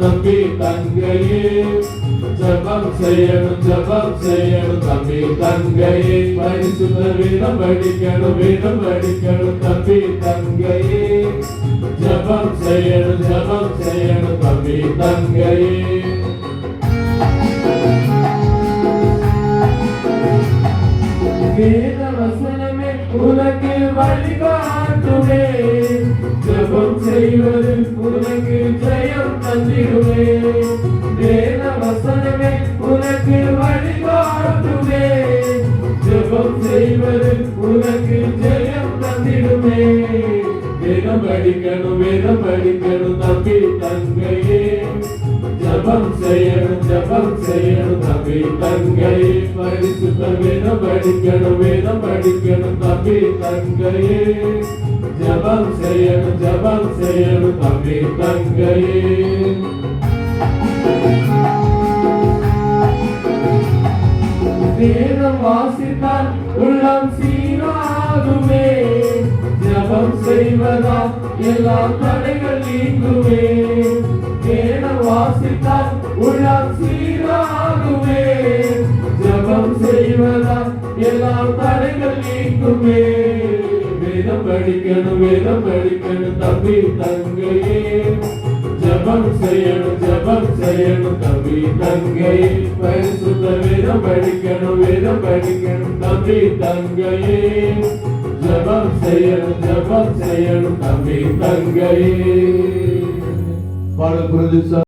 தம்பி தங்கையே, ஜெபம் செய்யணும் தம்பி தங்கையே, பரிசுத்த வேதம் படிக்கணும் தம்பி தங்கையே, ஜெபம் செய்யணும் தம்பி தங்கையே. வேத வசனமே உனக்கு வழிகாட்டுமே, ஜெபம் செய்வது உனக்கு ஜெயம் தந்திடுமே. வேத வசனமே உனக்கு வழிகாட்டுமே, ஜெபம் செய்வது உனக்கு ஜெயம் தந்திடுமே. வேதம் படிக்கணும் தம்பி தங்கையே, ஜெபம் செய்யணும் தம்பி தங்கையே, பரிசுத்த வேதம் படிக்கணும் தம்பி தங்கையே, ஜெபம் செய்யணும் தம்பி தங்கையே. வேதம் வாசித்தால் உள்ளம் சீராகுமே, ஜெபம் செய்வதால் எல்லா தடைகள் நீங்குமே. வேதம் வாசித்தால் உள்ளம் சீராகுமே, ஜெபம் செய்வதால் எல்லா தடைகள் நீங்குமே. வேதம் படிக்கணும் தம்பி தங்கையே, ஜெபம் செய்யணும் தம்பி தங்கையே, பரிசுத்த வேதம் படிக்கணும் தம்பி தங்கையே, ஜெபம் செய்யணும் தம்பி தங்கையே. பாடல் புரிஞ்சுச்சா?